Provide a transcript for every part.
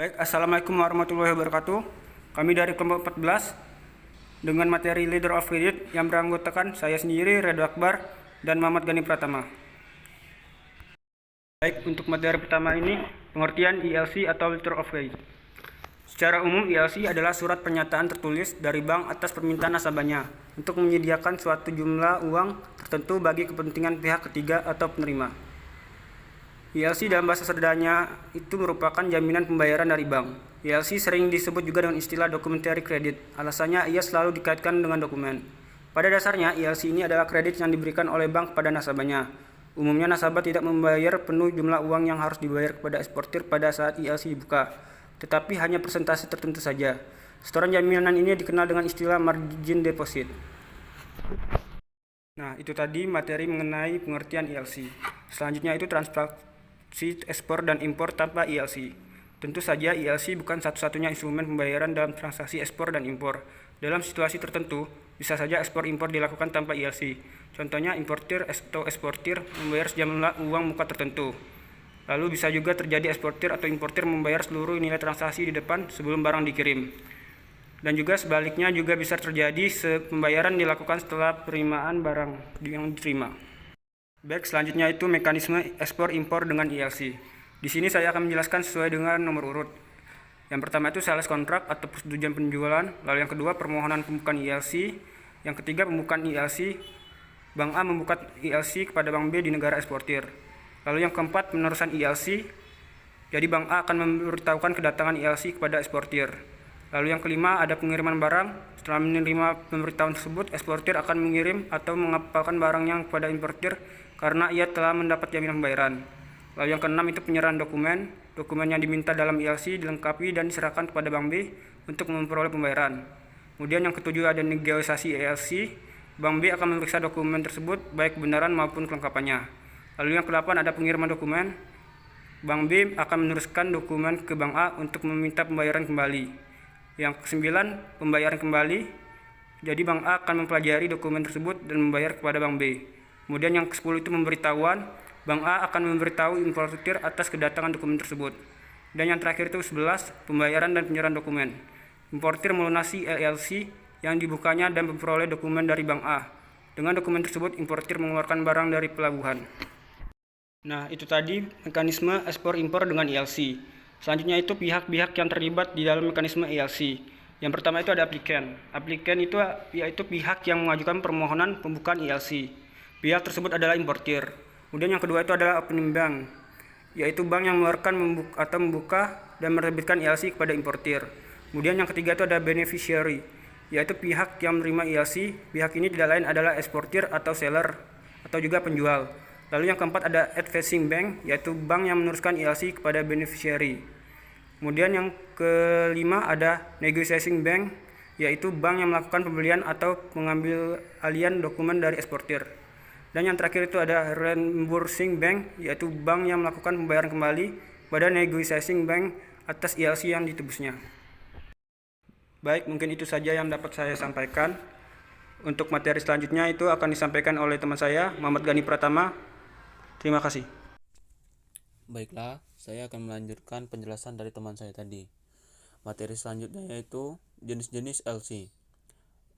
Baik, Assalamualaikum warahmatullahi wabarakatuh. Kami dari kelompok 14 dengan materi Leader of Credit yang beranggotakan saya sendiri, Redwa Akbar, dan Muhammad Gani Pratama. Baik, untuk materi pertama ini, pengertian ELC atau Letter of Credit. Secara umum, ELC adalah surat pernyataan tertulis dari bank atas permintaan nasabahnya untuk menyediakan suatu jumlah uang tertentu bagi kepentingan pihak ketiga atau penerima. ELC dalam bahasa sederhananya itu merupakan jaminan pembayaran dari bank. ELC sering disebut juga dengan istilah documentary credit. Alasannya ia selalu dikaitkan dengan dokumen. Pada dasarnya, ELC ini adalah kredit yang diberikan oleh bank pada nasabahnya. Umumnya nasabah tidak membayar penuh jumlah uang yang harus dibayar kepada eksportir pada saat ELC dibuka, tetapi hanya persentase tertentu saja. Setoran jaminan ini dikenal dengan istilah margin deposit. Nah, itu tadi materi mengenai pengertian ELC. Selanjutnya itu transaksi ekspor dan impor tanpa ELC. Tentu saja ELC bukan satu-satunya instrumen pembayaran dalam transaksi ekspor dan impor. Dalam situasi tertentu, bisa saja ekspor impor dilakukan tanpa ELC. Contohnya, importir atau eksportir membayar sejumlah uang muka tertentu. Lalu bisa juga terjadi eksportir atau importir membayar seluruh nilai transaksi di depan sebelum barang dikirim. Dan juga sebaliknya juga bisa terjadi pembayaran dilakukan setelah penerimaan barang yang diterima. Baik, selanjutnya itu mekanisme ekspor impor dengan ELC. Di sini saya akan menjelaskan sesuai dengan nomor urut. Yang pertama itu sales kontrak atau persetujuan penjualan, lalu yang kedua permohonan pembukaan ELC, yang ketiga pembukaan ELC, Bank A membuka ELC kepada Bank B di negara eksportir. Lalu yang keempat penerusan ELC, jadi Bank A akan memberitahukan kedatangan ELC kepada eksportir. Lalu yang kelima ada pengiriman barang. Setelah menerima pemberitahuan tersebut, eksportir akan mengirim atau mengapalkan barangnya kepada importir karena ia telah mendapat jaminan pembayaran. Lalu yang keenam itu penyerahan dokumen. Dokumen yang diminta dalam ELC dilengkapi dan diserahkan kepada Bank B untuk memperoleh pembayaran. Kemudian yang ketujuh ada negosiasi ELC. Bank B akan memeriksa dokumen tersebut baik kebenaran maupun kelengkapannya. Lalu yang kedelapan ada pengiriman dokumen. Bank B akan meneruskan dokumen ke Bank A untuk meminta pembayaran kembali. Yang kesembilan, pembayaran kembali. Jadi Bank A akan mempelajari dokumen tersebut dan membayar kepada Bank B. Kemudian yang ke-10 itu pemberitahuan. Bank A akan memberitahu importir atas kedatangan dokumen tersebut. Dan yang terakhir itu 11, pembayaran dan penyerahan dokumen. Importir melunasi ELC yang dibukanya dan memperoleh dokumen dari Bank A. Dengan dokumen tersebut, importir mengeluarkan barang dari pelabuhan. Nah, itu tadi mekanisme ekspor impor dengan ELC. Selanjutnya itu pihak-pihak yang terlibat di dalam mekanisme ELC. Yang pertama itu ada aplikan. Aplikan itu yaitu pihak yang mengajukan permohonan pembukaan ELC. Pihak tersebut adalah importir. Kemudian yang kedua itu adalah opening bank, yaitu bank yang mengeluarkan membuka dan menerbitkan ELC kepada importir. Kemudian yang ketiga itu ada beneficiary, yaitu pihak yang menerima ELC. Pihak ini tidak lain adalah eksportir atau seller atau juga penjual. Lalu yang keempat ada advising bank, yaitu bank yang meneruskan ELC kepada beneficiary. Kemudian yang kelima ada negotiating bank, yaitu bank yang melakukan pembelian atau mengambil alian dokumen dari eksportir. Dan yang terakhir itu ada reimbursing bank, yaitu bank yang melakukan pembayaran kembali pada negotiating bank atas ELC yang ditebusnya. Baik, mungkin itu saja yang dapat saya sampaikan. Untuk materi selanjutnya itu akan disampaikan oleh teman saya, Muhammad Gani Pratama. Terima kasih. Baiklah, saya akan melanjutkan penjelasan dari teman saya tadi. Materi selanjutnya yaitu jenis-jenis LC.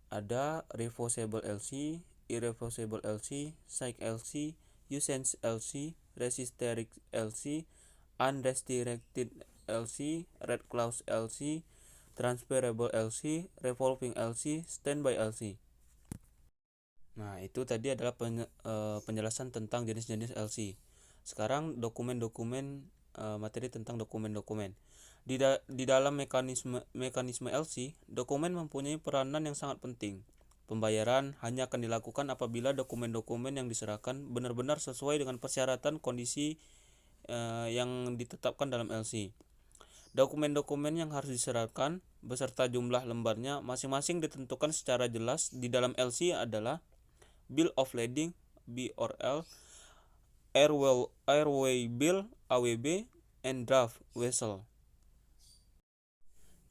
Ada reversible LC, irreversible LC, cycle LC, usance LC, resisteric LC, unrestricted LC, red clause LC, transferable LC, revolving LC, standby LC. Nah, itu tadi adalah penjelasan tentang jenis-jenis LC. Sekarang materi tentang dokumen-dokumen. Di dalam mekanisme LC, dokumen mempunyai peranan yang sangat penting. Pembayaran hanya akan dilakukan apabila dokumen-dokumen yang diserahkan benar-benar sesuai dengan persyaratan kondisi yang ditetapkan dalam LC. Dokumen-dokumen yang harus diserahkan beserta jumlah lembarnya masing-masing ditentukan secara jelas di dalam LC adalah Bill of Lading (BOL), Airway Bill (AWB), and Draft Vessel.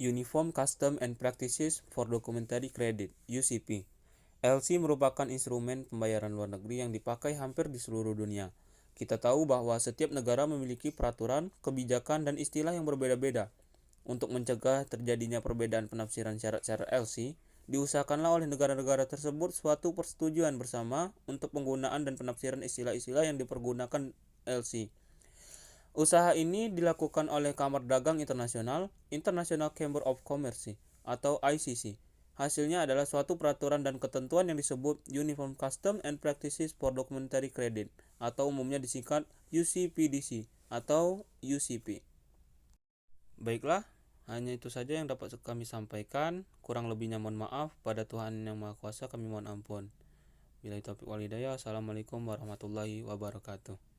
Uniform Custom and Practices for Documentary Credit (UCP). LC merupakan instrumen pembayaran luar negeri yang dipakai hampir di seluruh dunia. Kita tahu bahwa setiap negara memiliki peraturan, kebijakan, dan istilah yang berbeda-beda. Untuk mencegah terjadinya perbedaan penafsiran syarat-syarat LC, diusahakanlah oleh negara-negara tersebut suatu persetujuan bersama untuk penggunaan dan penafsiran istilah-istilah yang dipergunakan LC. Usaha ini dilakukan oleh Kamar Dagang Internasional, International Chamber of Commerce, atau ICC. Hasilnya adalah suatu peraturan dan ketentuan yang disebut Uniform Custom and Practices for Documentary Credit, atau umumnya disingkat UCPDC atau UCP. Baiklah, hanya itu saja yang dapat kami sampaikan. Kurang lebihnya mohon maaf. Pada Tuhan Yang Maha Kuasa kami mohon ampun. Billahi taufiq wal hidayah. Assalamualaikum warahmatullahi wabarakatuh.